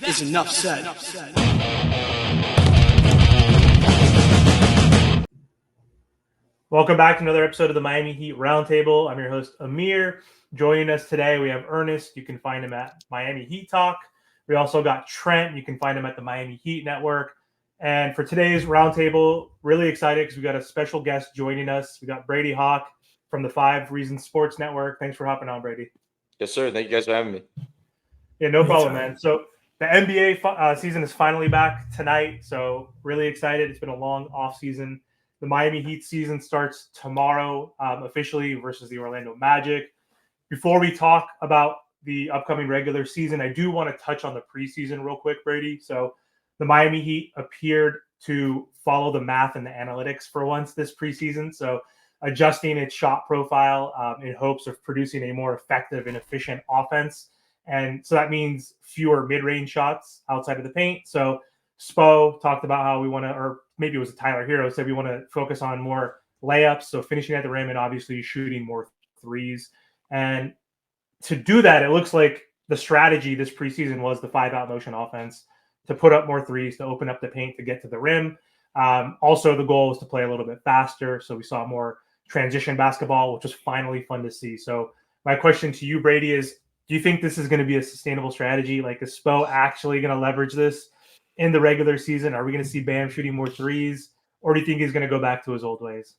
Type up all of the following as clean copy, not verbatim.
is enough said. Welcome back to another episode of the Miami Heat Roundtable. I'm your host, Amir. Joining us today, we have Ernest. You can find him at Miami Heat Talk. We also got Trent. You can find him at the Miami Heat Network. And for today's roundtable, really excited because we got a special guest joining us. We got Brady Hawk from the 5 Reasons Sports Network. Thanks for hopping on, Brady. Yes, sir. Thank you guys for having me. Yeah, no problem, man. So the NBA season is finally back tonight. So really excited. It's been a long off season. The Miami Heat season starts tomorrow officially versus the Orlando Magic. Before we talk about the upcoming regular season, I do want to touch on the preseason real quick, Brady. So the Miami Heat appeared to follow the math and the analytics for once this preseason. So adjusting its shot profile in hopes of producing a more effective and efficient offense. And so that means fewer mid-range shots outside of the paint. So Spo talked about how we want to, or maybe it was Tyler Herro said we want to focus on more layups, so finishing at the rim and obviously shooting more threes. And to do that, it looks like the strategy this preseason was the 5-out motion offense to put up more threes, to open up the paint, to get to the rim. Also, the goal was to play a little bit faster, so we saw more transition basketball, which was finally fun to see. So my question to you, Brady, is do you think this is going to be a sustainable strategy? Like, is Spo actually going to leverage this in the regular season? Are we going to see Bam shooting more threes, or do you think he's going to go back to his old ways?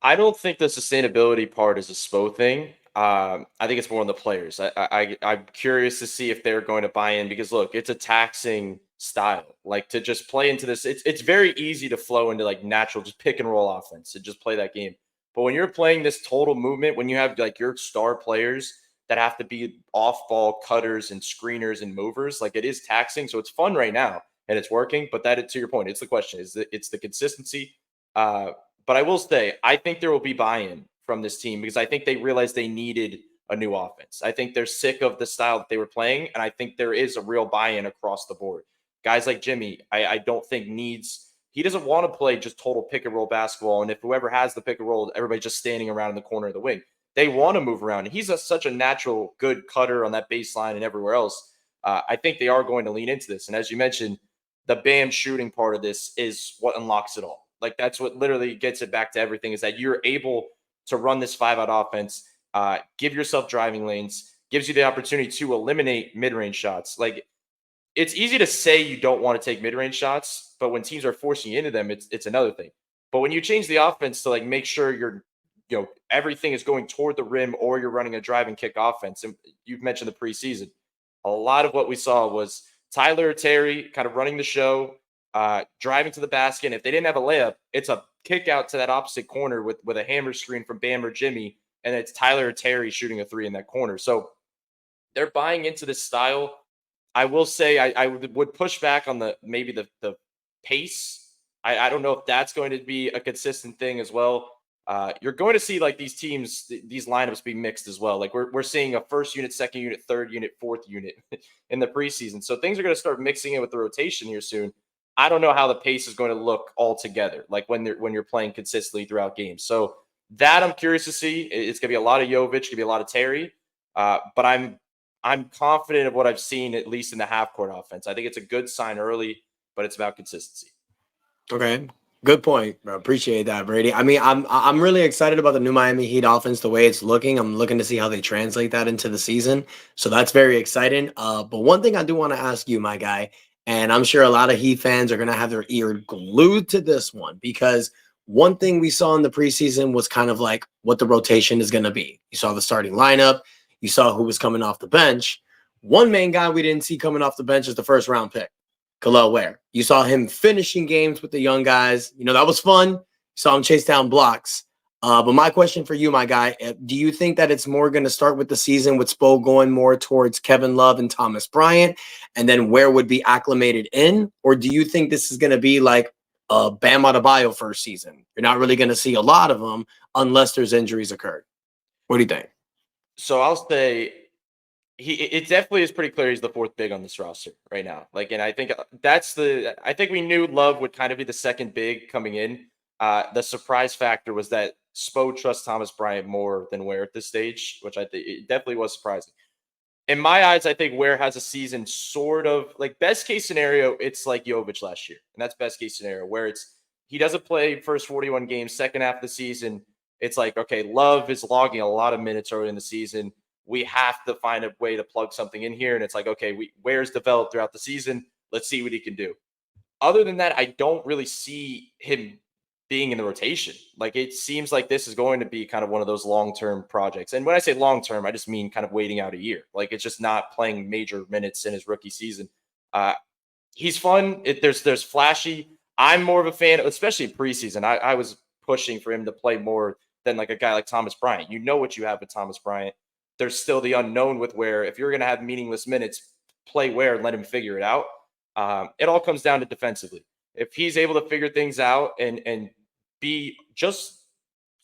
I don't think the sustainability part is a Spo thing. I think it's more on the players. I'm curious to see if they're going to buy in because, look, it's a taxing style. Like, to just play into this, it's very easy to flow into, like, natural, just pick and roll offense and just play that game. But when you're playing this total movement, when you have, like, your star players that have to be off-ball cutters and screeners and movers, like, it is taxing. So it's fun right now and it's working. But to your point, it's the question. It's the consistency. But I will say, I think there will be buy-in from this team because I think they realized they needed a new offense. I think they're sick of the style that they were playing, and I think there is a real buy-in across the board. Guys like Jimmy, I don't think he doesn't want to play just total pick-and-roll basketball, and if whoever has the pick-and-roll, everybody's just standing around in the corner of the wing. They want to move around. He's such a natural, good cutter on that baseline and everywhere else. I think they are going to lean into this, and as you mentioned, the Bam shooting part of this is what unlocks it all. Like, that's what literally gets it back to everything, is that you're able to run this 5-out offense, give yourself driving lanes, gives you the opportunity to eliminate mid-range shots. Like, it's easy to say you don't want to take mid-range shots, but when teams are forcing you into them, it's another thing. But when you change the offense to, like, make sure everything is going toward the rim, or you're running a drive and kick offense, and you've mentioned the preseason, a lot of what we saw was Tyler or Terry kind of running the show, driving to the basket. And if they didn't have a layup, it's a kick out to that opposite corner with a hammer screen from Bam or Jimmy, and it's Tyler or Terry shooting a 3 in that corner. So they're buying into this style. I will say I would push back on maybe the pace. I don't know if that's going to be a consistent thing as well. You're going to see, like, these teams, these lineups be mixed as well. Like, we're seeing a first unit, second unit, third unit, fourth unit in the preseason. So things are going to start mixing in with the rotation here soon. I don't know how the pace is going to look all together, like when you're playing consistently throughout games. So that I'm curious to see. It's going to be a lot of Jovic, going to be a lot of Terry, but I'm confident of what I've seen, at least in the half court offense. I think it's a good sign early, but it's about consistency. Okay. Good point, bro. Appreciate that, Brady. I mean, I'm really excited about the new Miami Heat offense, the way it's looking. I'm looking to see how they translate that into the season. So that's very exciting. But one thing I do want to ask you, my guy, and I'm sure a lot of Heat fans are going to have their ear glued to this one, because one thing we saw in the preseason was kind of like what the rotation is going to be. You saw the starting lineup. You saw who was coming off the bench. One main guy we didn't see coming off the bench is the first round pick, Khalil Ware. You saw him finishing games with the young guys. You know, that was fun. You saw him chase down blocks. But my question for you, my guy, do you think that it's more going to start with the season with Spo going more towards Kevin Love and Thomas Bryant, and then Ware would be acclimated in? Or do you think this is going to be like Bam Adebayo first season? You're not really going to see a lot of them unless there's injuries occurred. What do you think? So I'll say it definitely is pretty clear he's the fourth big on this roster right now. Like, and I think I think we knew Love would kind of be the second big coming in. The surprise factor was that Spo trusts Thomas Bryant more than Ware at this stage, which I think it definitely was surprising. in my eyes, I think Ware has a season sort of like best case scenario. It's like Jovic last year, and that's best case scenario where he doesn't play first 41 games, second half of the season. It's like, okay, Love is logging a lot of minutes early in the season. We have to find a way to plug something in here. And it's like, okay, Ware's developed throughout the season. Let's see what he can do. Other than that, I don't really see him being in the rotation. Like, it seems like this is going to be kind of one of those long-term projects. And when I say long-term, I just mean kind of waiting out a year. Like, it's just not playing major minutes in his rookie season. He's fun. There's flashy. I'm more of a fan, especially in preseason. I was pushing for him to play more than like a guy like Thomas Bryant. You know what you have with Thomas Bryant. There's still the unknown with Ware. If you're going to have meaningless minutes, play Ware and let him figure it out. It all comes down to defensively. If he's able to figure things out and be just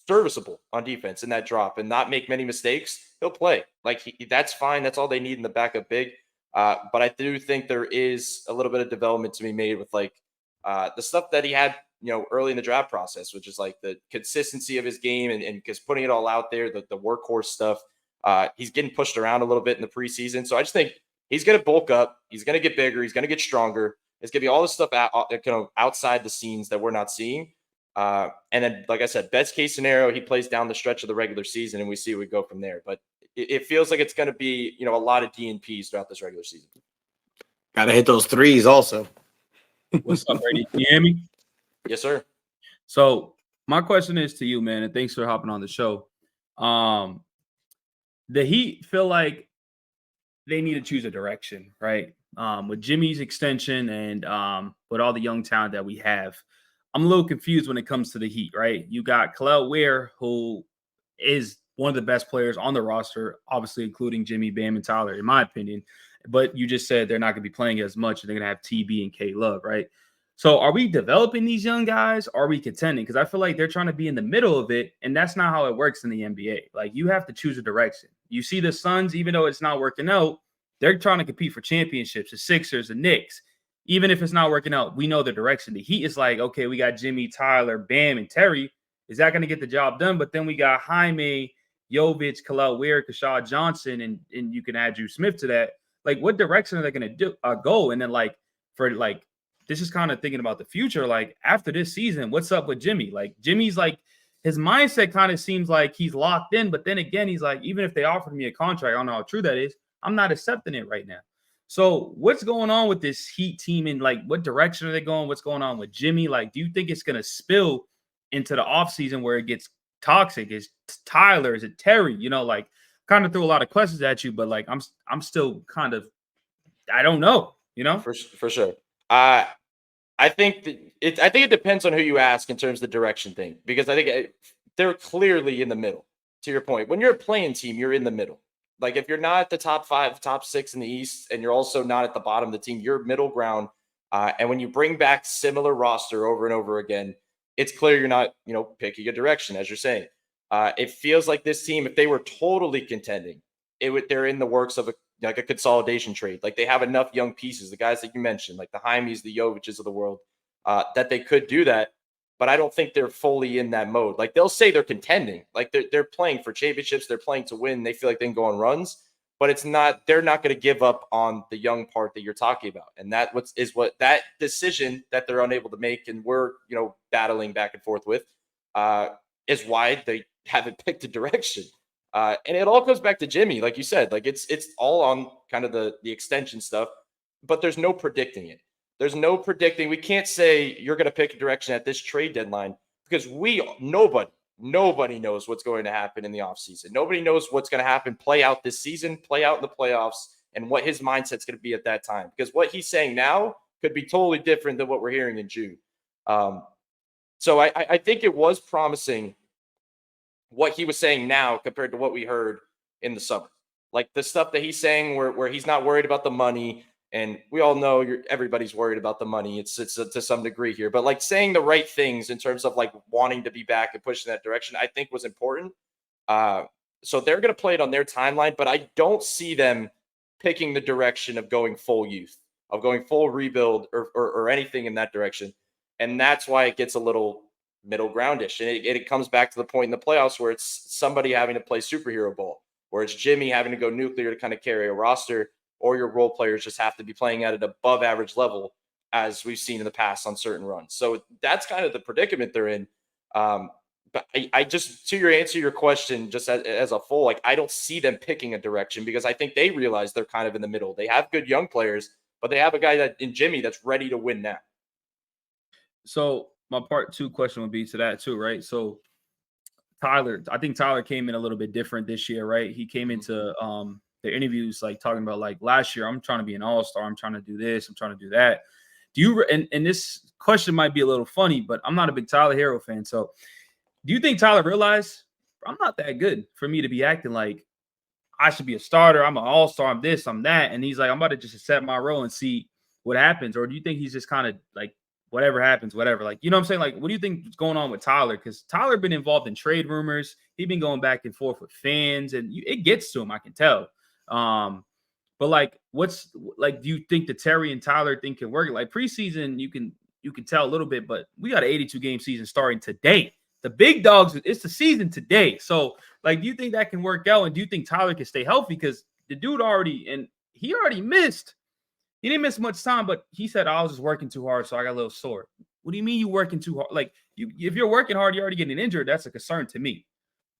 serviceable on defense in that drop and not make many mistakes, he'll play. Like, that's fine. That's all they need in the backup big. But I do think there is a little bit of development to be made with like the stuff that he had, early in the draft process, which is like the consistency of his game and because putting it all out there, the workhorse stuff. He's getting pushed around a little bit in the preseason. So I just think he's going to bulk up. He's going to get bigger. He's going to get stronger. It's going to be all this stuff outside the scenes that we're not seeing. And then, like I said, best case scenario, he plays down the stretch of the regular season and we see where we go from there. But it feels like it's going to be, a lot of DNPs throughout this regular season. Got to hit those threes also. What's up, Brady? Can you hear me? Yes, sir. So my question is to you, man, and thanks for hopping on the show. The Heat feel like they need to choose a direction, right? With Jimmy's extension and with all the young talent that we have, I'm a little confused when it comes to the Heat, right? You got Kel'el Ware, who is one of the best players on the roster, obviously including Jimmy, Bam, and Tyler, in my opinion. But you just said they're not going to be playing as much, and they're going to have TB and K-Love, right? So are we developing these young guys? Or are we contending? Because I feel like they're trying to be in the middle of it, and that's not how it works in the NBA. Like, you have to choose a direction. You see the Suns, even though it's not working out, they're trying to compete for championships. The Sixers, the Knicks, even if it's not working out, we know the direction. The Heat is like, okay, we got Jimmy, Tyler, Bam, and Terry. Is that going to get the job done? But then we got Jaime, Jovic, Kel'el Ware, Kashad Johnson, and you can add Drew Smith to that. Like, what direction are they going to go? And then, this is kind of thinking about the future. Like, after this season, what's up with Jimmy? Like, Jimmy's like, his mindset kind of seems like he's locked in. But then again, he's like, even if they offered me a contract, I don't know how true that is, I'm not accepting it right now. So what's going on with this Heat team, and like, what direction are they going? What's going on with Jimmy? Like, do you think it's going to spill into the offseason where it gets toxic? Is Tyler? Is it Terry? Kind of threw a lot of questions at you, but like, I'm still kind of, I don't know, For sure. I think it depends on who you ask in terms of the direction thing, because I think they're clearly in the middle. To your point, when you're a playing team, you're in the middle. Like, if you're not at the top 5, top 6 in the East, and you're also not at the bottom of the team, you're middle ground. And when you bring back similar roster over and over again, it's clear you're not, picking a direction, as you're saying. It feels like this team, if they were totally contending, they're in the works of a consolidation trade. Like, they have enough young pieces, the guys that you mentioned, like the Jaimes, the Jovic's of the world, that they could do that. But I don't think they're fully in that mode. Like, they'll say they're contending, like they're playing for championships, they're playing to win. They feel like they can go on runs, but they're not going to give up on the young part that you're talking about. And that that decision that they're unable to make, and we're, battling back and forth with, is why they haven't picked a direction. And it all goes back to Jimmy, like you said. Like, it's all on kind of the extension stuff, but there's no predicting it. There's no predicting. We can't say you're going to pick a direction at this trade deadline, because nobody knows what's going to happen in the offseason. Nobody knows what's going to happen, play out this season, play out in the playoffs, and what his mindset's going to be at that time. Because what he's saying now could be totally different than what we're hearing in June. So I think it was promising what he was saying now compared to what we heard in the summer. Like, the stuff that he's saying where he's not worried about the money. And we all know everybody's worried about the money. It's to some degree here, but like, saying the right things in terms of like wanting to be back and pushing that direction, I think was important. So they're going to play it on their timeline, but I don't see them picking the direction of going full youth, of going full rebuild or anything in that direction. And that's why it gets a little middle groundish. And it comes back to the point in the playoffs where it's somebody having to play superhero ball, where it's Jimmy having to go nuclear to kind of carry a roster, or your role players just have to be playing at an above average level, as we've seen in the past on certain runs. So that's kind of the predicament they're in. But I just, to answer your question, just as a full, like, I don't see them picking a direction because I think they realize they're kind of in the middle. They have good young players, but they have a guy that in Jimmy that's ready to win now. So my part 2 question would be to that too, right? So Tyler, I think Tyler came in a little bit different this year, right? He came into the interviews like talking about like last year, I'm trying to be an all-star, I'm trying to do this, I'm trying to do that. Do you and this question might be a little funny, but I'm not a big Tyler Herro fan. So do you think Tyler realized I'm not that good for me to be acting like I should be a starter? I'm an all-star, I'm this, I'm that. And he's like, I'm about to just accept my role and see what happens. Or do you think he's just kind of like whatever happens, whatever? Like, you know what I'm saying? Like, what do you think is going on with Tyler? Because Tyler been involved in trade rumors. He's been going back and forth with fans, and it gets to him, I can tell. But like, what's like, do you think the Terry and Tyler thing can work? Like preseason, you can tell a little bit, but we got an 82-game season starting today. The big dogs, it's the season today. So, like, do you think that can work out? And do you think Tyler can stay healthy? Because the dude he already missed. He didn't miss much time, but he said, I was just working too hard, so I got a little sore. What do you mean you working too hard? Like, if you're working hard, you're already getting injured. That's a concern to me.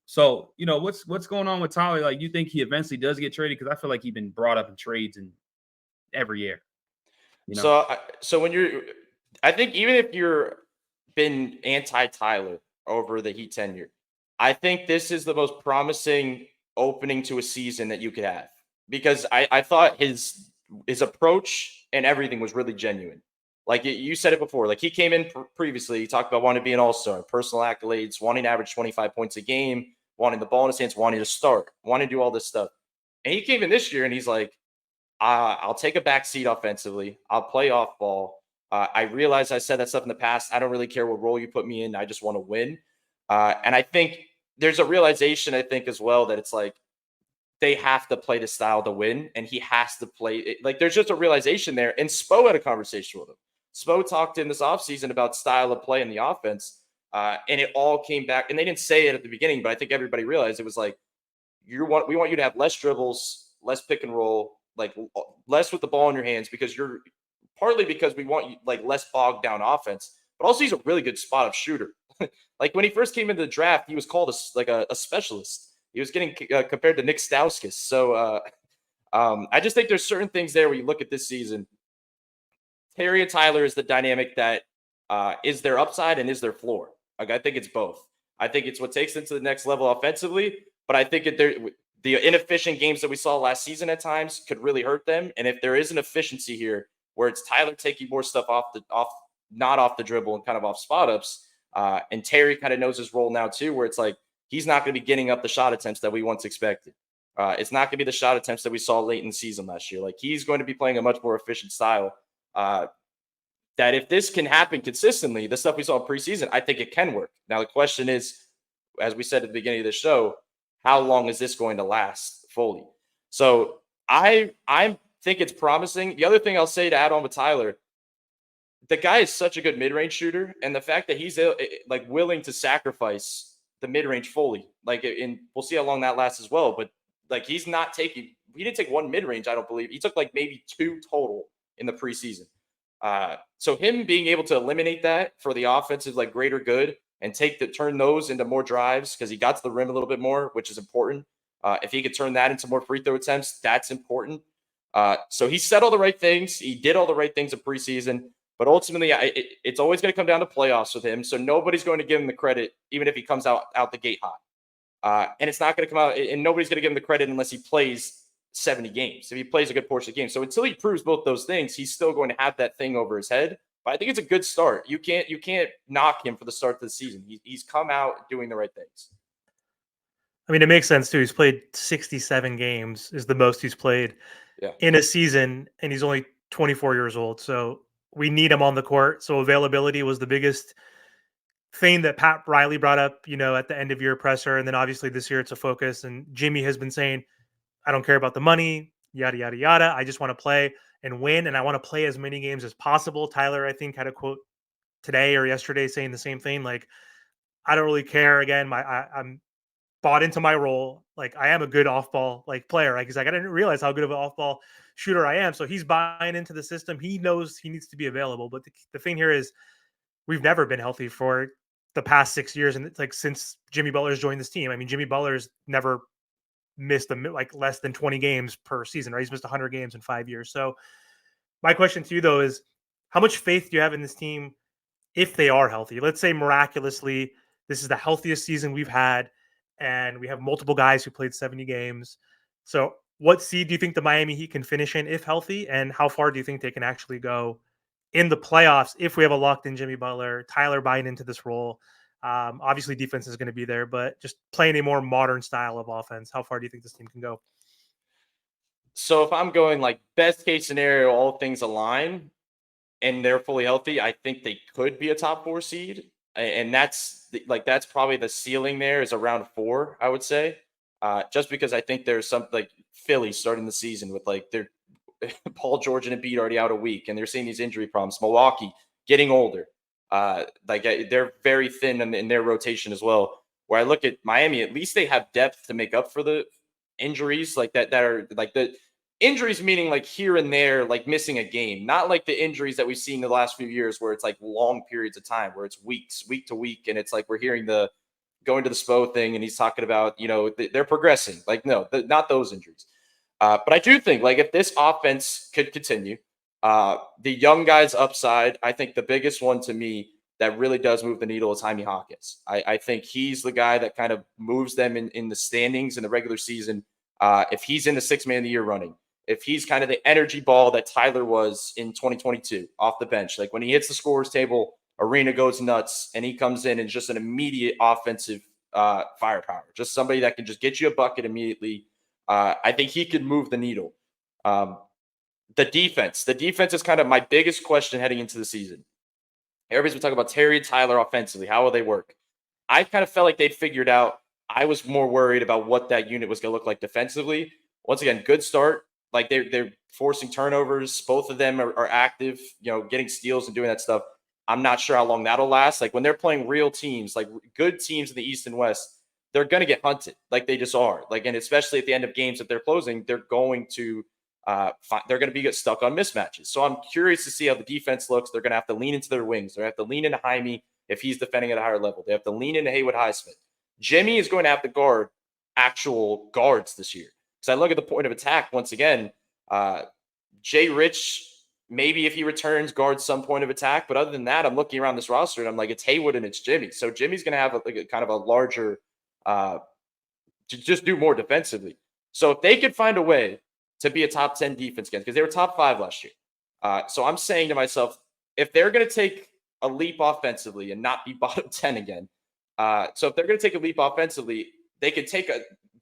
So, you know, what's going on with Tyler? Like, you think he eventually does get traded? Because I feel like he's been brought up in trades and every year. You know? So when I think even if you're been anti-Tyler over the Heat tenure, I think this is the most promising opening to a season that you could have, because I thought his approach and everything was really genuine. Like you said it before, like he came in previously, he talked about wanting to be an all-star, personal accolades, wanting to average 25 points a game, wanting the ball in his hands, wanting to start, wanting to do all this stuff. And he came in this year and he's like, I'll take a back seat offensively. I'll play off ball. I realize I said that stuff in the past. I don't really care what role you put me in. I just want to win. And I think there's a realization, I think, as well, that it's like they have to play the style to win, and he has to play it. Like there's just a realization there. And Spo had a conversation with him. Spo talked in this offseason about style of play in the offense, and it all came back. And they didn't say it at the beginning, but I think everybody realized it was like, we want you to have less dribbles, less pick and roll, like less with the ball in your hands, because we want you like less bogged down offense, but also he's a really good spot up shooter. Like when he first came into the draft, he was called a specialist. He was getting compared to Nick Stauskas. So I just think there's certain things there where you look at this season. Terry and Tyler is the dynamic that is their upside and is their floor. Like, I think it's both. I think it's what takes them to the next level offensively, but I think the inefficient games that we saw last season at times could really hurt them. And if there is an efficiency here where it's Tyler taking more stuff not off the dribble and kind of off spot ups, and Terry kind of knows his role now too, where it's like he's not going to be getting up the shot attempts that we once expected. It's not going to be the shot attempts that we saw late in the season last year. Like he's going to be playing a much more efficient style. That if this can happen consistently, the stuff we saw in preseason, I think it can work. Now the question is, as we said at the beginning of the show, how long is this going to last fully? So I think it's promising. The other thing I'll say to add on with Tyler, the guy is such a good mid-range shooter, and the fact that he's like willing to sacrifice the mid-range fully, like, and we'll see how long that lasts as well. But like he didn't take one mid-range, I don't believe. He took like maybe 2 total in the preseason. So him being able to eliminate that for the offensive like greater good and turn those into more drives, because he got to the rim a little bit more, which is important. If he could turn that into more free throw attempts, that's important. So he said all the right things. He did all the right things in preseason, but ultimately it's always going to come down to playoffs with him. So nobody's going to give him the credit, even if he comes out the gate hot. And it's not going to come out, and nobody's going to give him the credit unless he plays 70 games, if he plays a good portion of the game. So until he proves both those things, he's still going to have that thing over his head. But I think it's a good start. You can't knock him for the start of the season. He's come out doing the right things. I mean, it makes sense too. He's played 67 games, is the most he's played in a season, and he's only 24 years old. So we need him on the court. So availability was the biggest thing that Pat Riley brought up, at the end of year presser. And then obviously this year it's a focus. And Jimmy has been saying, I don't care about the money, yada, yada, yada. I just want to play and win, and I want to play as many games as possible. Tyler, I think, had a quote today or yesterday saying the same thing. Like, I don't really care. Again, I'm bought into my role. Like I am a good off ball like player, right? Because like I didn't realize how good of an off ball shooter I am. So he's buying into the system. He knows he needs to be available. But the thing here is we've never been healthy for the past 6 years, and it's like since Jimmy Butler's joined this team. I mean, Jimmy Butler's never missed like less than 20 games per season, right? He's missed 100 games in 5 years. So my question to you though is, how much faith do you have in this team if they are healthy? Let's say miraculously this is the healthiest season we've had, and we have multiple guys who played 70 games. So what seed do you think the Miami Heat can finish in if healthy, and how far do you think they can actually go in the playoffs if we have a locked-in Jimmy Butler, Tyler buying into this role? Obviously, defense is going to be there, but just playing a more modern style of offense, how far do you think this team can go? So if I'm going like best case scenario, all things align, and they're fully healthy, I think they could be a top 4 seed. And that's probably the ceiling there is around 4, I would say. Just because I think there's some like Philly starting the season with like their Paul George and Embiid already out a week, and they're seeing these injury problems. Milwaukee getting older. They're very thin in their rotation as well. Where I look at Miami, at least they have depth to make up for the injuries like that are like the injuries, meaning like here and there, like missing a game, not like the injuries that we've seen the last few years where it's like long periods of time, where it's week to week. And it's like, we're hearing the going to the Spo thing and he's talking about, they're progressing. Like, no, not those injuries. But I do think like if this offense could continue, the young guys upside, I think the biggest one to me that really does move the needle is Jaime Hawkins. I think he's the guy that kind of moves them in the standings in the regular season. If he's in the 6 man of the year running, if he's kind of the energy ball that Tyler was in 2022 off the bench, like when he hits the scorers table, arena goes nuts, and he comes in and just an immediate offensive firepower, just somebody that can just get you a bucket immediately. I think he could move the needle. The defense is kind of my biggest question heading into the season. Everybody's been talking about Terry and Tyler offensively. How will they work? I kind of felt like they'd figured out. I was more worried about what that unit was going to look like defensively. Once again, good start. Like they're forcing turnovers. Both of them are active, getting steals and doing that stuff. I'm not sure how long that'll last. Like when they're playing real teams, like good teams in the East and West, they're going to get hunted. Like they just are. Like, and especially at the end of games that they're closing, they're going to get stuck on mismatches. So I'm curious to see how the defense looks. They're going to have to lean into their wings. They have to lean into Jaime if he's defending at a higher level. They have to lean into Haywood Highsmith. Jimmy is going to have to guard actual guards this year. So I look at the point of attack once again. Jay Rich, maybe if he returns, guards some point of attack. But other than that, I'm looking around this roster and I'm like, it's Haywood and it's Jimmy. So Jimmy's going to have a kind of a larger, to just do more defensively. So if they could find a way to be a top 10 defense again, because they were top 5 last year. So I'm saying to myself, if they're going to take a leap offensively and not be bottom 10 again, so if they're going to take a leap offensively, they could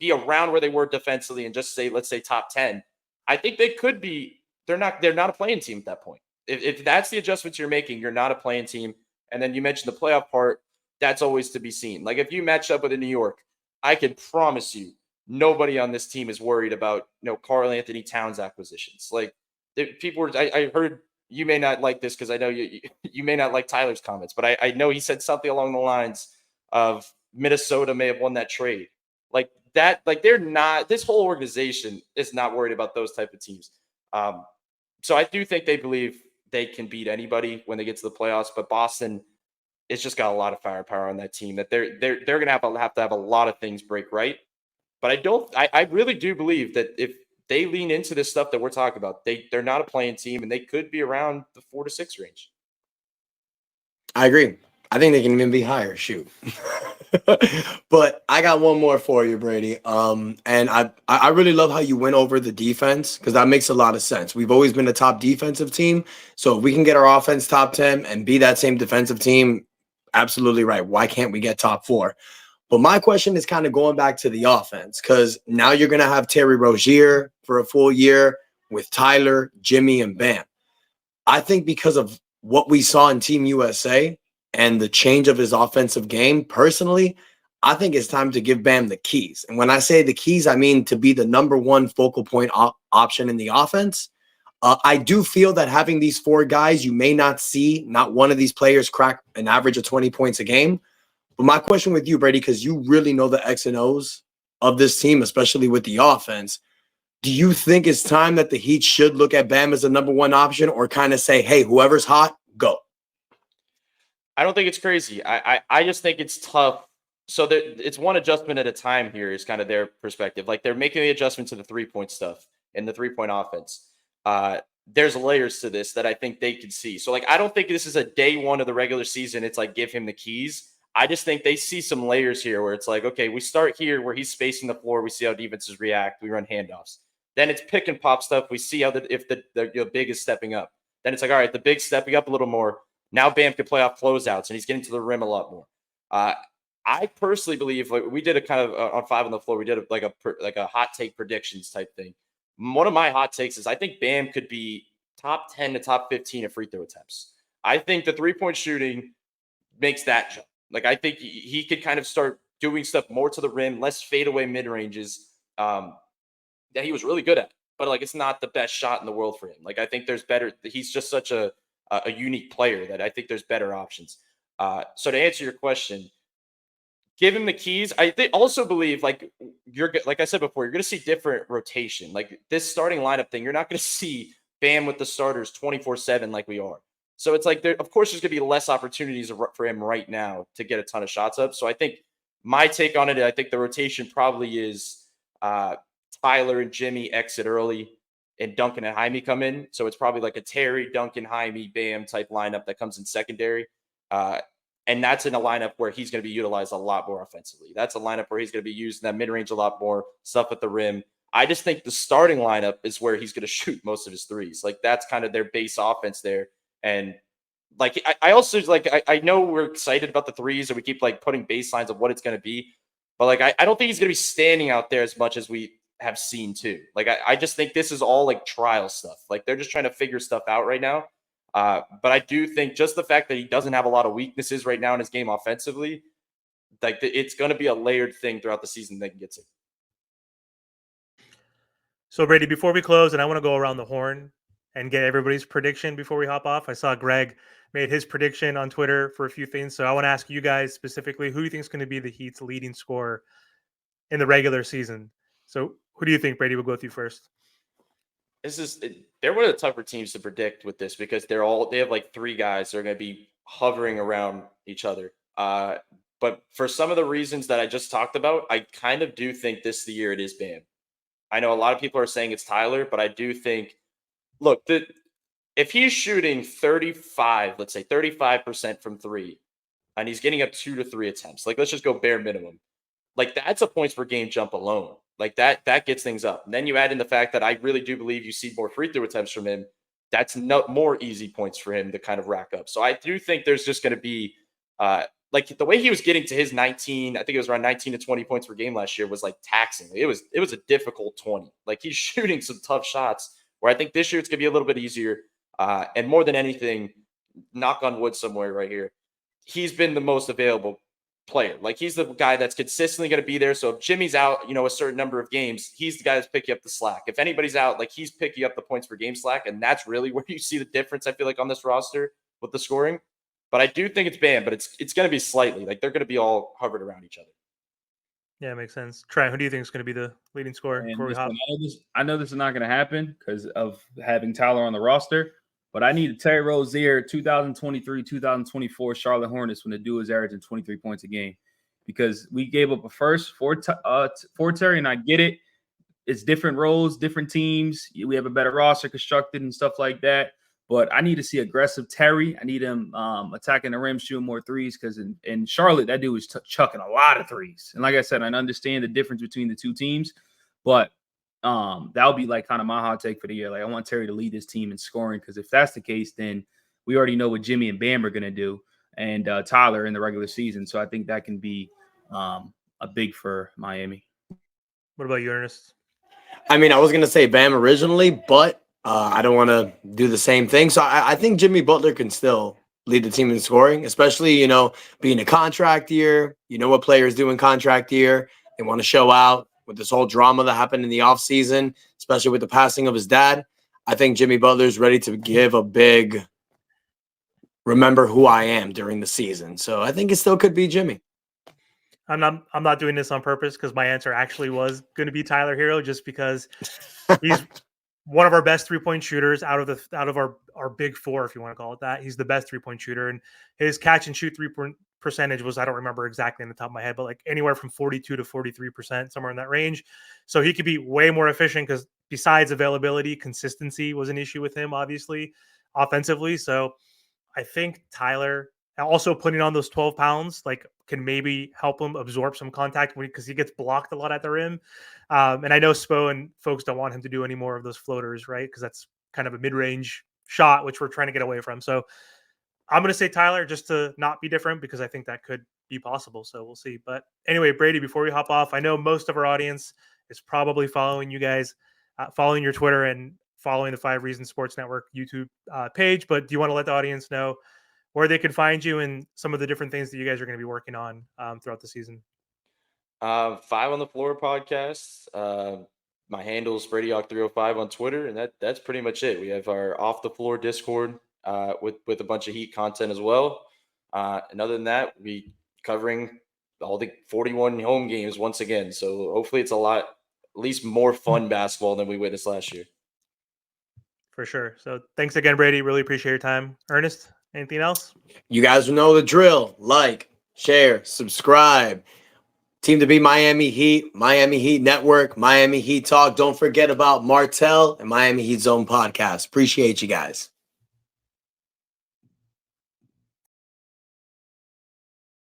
be around where they were defensively and just say, let's say top 10. I think they could be. They're not a playing team at that point. If that's the adjustments you're making, you're not a playing team. And then you mentioned the playoff part. That's always to be seen. Like if you match up with a New York, I can promise you nobody on this team is worried about Karl Anthony Towns acquisitions. Like people were. I heard you may not like this because I know you may not like Tyler's comments, but I know he said something along the lines of Minnesota may have won that trade. Like that, like they're not, this whole organization is not worried about those type of teams. So I do think they believe they can beat anybody when they get to the playoffs, but Boston, it's just got a lot of firepower on that team that they're going to have to have a lot of things break right. But I really do believe that if they lean into this stuff that we're talking about, they're not a playing team and they could be around the 4 to 6 range. I agree. I think they can even be higher. Shoot. But I got one more for you, Brady. And I really love how you went over the defense because that makes a lot of sense. We've always been a top defensive team. So if we can get our offense top 10 and be that same defensive team, absolutely right. Why can't we get top 4? But my question is kind of going back to the offense because now you're going to have Terry Rozier for a full year with Tyler, Jimmy, and Bam. I think because of what we saw in Team USA and the change of his offensive game, personally, I think it's time to give Bam the keys. And when I say the keys, I mean to be the number one focal point option in the offense. I do feel that having these 4 guys, you may not see not one of these players crack an average of 20 points a game. But my question with you, Brady, because you really know the X and O's of this team, especially with the offense, do you think it's time that the Heat should look at Bam as the number one option, or kind of say, hey, whoever's hot, go? I don't think it's crazy. I just think it's tough. So it's one adjustment at a time here is kind of their perspective. Like they're making the adjustment to the 3-point stuff and the 3-point offense. There's layers to this that I think they can see. So like I don't think this is a day one of the regular season. It's like give him the keys. I just think they see some layers here where it's like, okay, we start here where he's spacing the floor. We see how defenses react. We run handoffs. Then it's pick and pop stuff. We see how if the big is stepping up. Then it's like, all right, the big stepping up a little more. Now Bam can play off closeouts, and he's getting to the rim a lot more. I personally believe like we did a kind of on 5 on the floor. We did like a hot take predictions type thing. One of my hot takes is I think Bam could be top 10 to top 15 of free throw attempts. I think the 3-point shooting makes that jump. Like I think he could kind of start doing stuff more to the rim, less fadeaway mid ranges that he was really good at. But like it's not the best shot in the world for him. Like I think there's better. He's just such a unique player that I think there's better options. So to answer your question, give him the keys. I also believe like like I said before, you're going to see different rotation. Like this starting lineup thing, you're not going to see Bam with the starters 24/7 like we are. So it's like of course there's going to be less opportunities for him right now to get a ton of shots up. So I think my take on it, I think the rotation probably is Tyler and Jimmy exit early and Duncan and Jaime come in. So it's probably like a Terry, Duncan, Jaime, Bam type lineup that comes in secondary. And that's in a lineup where he's going to be utilized a lot more offensively. That's a lineup where he's going to be used in that mid-range a lot more, stuff at the rim. I just think the starting lineup is where he's going to shoot most of his threes. Like that's kind of their base offense there. And like I also like I know we're excited about the threes and we keep like putting baselines of what it's going to be. But like I don't think he's going to be standing out there as much as we have seen too. Like I just think this is all like trial stuff. Like they're just trying to figure stuff out right now. But I do think just the fact that he doesn't have a lot of weaknesses right now in his game offensively, like it's going to be a layered thing throughout the season they can get to. So Brady, before we close, and I want to go around the horn and get everybody's prediction before we hop off. I saw Greg made his prediction on Twitter for a few things. So I want to ask you guys specifically, who do you think is going to be the Heat's leading scorer in the regular season? So who do you think, Brady? We'll go with you first. They're one of the tougher teams to predict with this because they have like 3 guys that are going to be hovering around each other. But for some of the reasons that I just talked about, I kind of do think this is the year it is Bam. I know a lot of people are saying it's Tyler, but I do think, look, if he's shooting 35, let's say 35% from 3, and he's getting up 2 to 3 attempts, like let's just go bare minimum. Like that's a points per game jump alone. Like that gets things up. And then you add in the fact that I really do believe you see more free throw attempts from him. That's more easy points for him to kind of rack up. So I do think there's just going to be like the way he was getting to his 19, I think it was around 19 to 20 points per game last year was like taxing. It was a difficult 20. Like he's shooting some tough shots where I think this year it's going to be a little bit easier. And more than anything, knock on wood somewhere right here, he's been the most available player. Like he's the guy that's consistently going to be there. So if Jimmy's out, a certain number of games, he's the guy that's picking up the slack. If anybody's out, like he's picking up the points per game slack. And that's really where you see the difference, I feel like, on this roster with the scoring. But I do think it's Bam, but it's going to be slightly. Like they're going to be all hovered around each other. Yeah, it makes sense. Trent, who do you think is going to be the leading scorer before we hop? I know this is not going to happen because of having Tyler on the roster. But I need a Terry Rozier 2023-2024 Charlotte Hornets when the dude is averaging 23 points a game, because we gave up a first for Terry, and I get it. It's different roles, different teams. We have a better roster constructed and stuff like that. But I need to see aggressive Terry. I need him attacking the rim, shooting more threes, because in Charlotte, that dude was chucking a lot of threes. And like I said, I understand the difference between the two teams, but that would be like kind of my hot take for the year. Like I want Terry to lead this team in scoring, because if that's the case, then we already know what Jimmy and Bam are going to do, and Tyler in the regular season. So I think that can be a big for Miami. What about you, Ernest? I mean, I was going to say Bam originally, but I don't want to do the same thing. So I think Jimmy Butler can still lead the team in scoring, especially, being a contract year. You know what players do in contract year. They want to show out. With this whole drama that happened in the offseason, especially with the passing of his dad, I think Jimmy Butler's ready to give a big remember who I am during the season. So I think it still could be Jimmy. I'm not doing this on purpose because my answer actually was going to be Tyler Herro, just because he's one of our best 3-point shooters out of our big four, if you want to call it that. He's the best 3-point shooter, and his catch and shoot 3-point percentage was, I don't remember exactly in the top of my head, but like anywhere from 42 to 43%, somewhere in that range. So he could be way more efficient, because besides availability, consistency was an issue with him, obviously, offensively. So I think Tyler, also putting on those 12 pounds, like, can maybe help him absorb some contact, because he gets blocked a lot at the rim. And I know Spo and folks don't want him to do any more of those floaters, right? Because that's kind of a mid-range shot, which we're trying to get away from. So I'm going to say Tyler, just to not be different, because I think that could be possible. So we'll see. But anyway, Brady, before we hop off, I know most of our audience is probably following you guys, following your Twitter and following the 5 Reasons Sports Network YouTube page. But do you want to let the audience know where they can find you and some of the different things that you guys are going to be working on throughout the season? 5 on the Floor podcast. My handle is Brady Hawk 305 on Twitter, and that's pretty much it. We have our Off the Floor Discord with a bunch of Heat content as well. And other than that, we covering all the 41 home games once again. So hopefully it's at least more fun basketball than we witnessed last year. For sure. So thanks again, Brady. Really appreciate your time. Ernest, anything else? You guys know the drill. Like, share, subscribe. Team to beat Miami Heat, Miami Heat Network, Miami Heat Talk. Don't forget about Martell and Miami Heat Zone podcast. Appreciate you guys.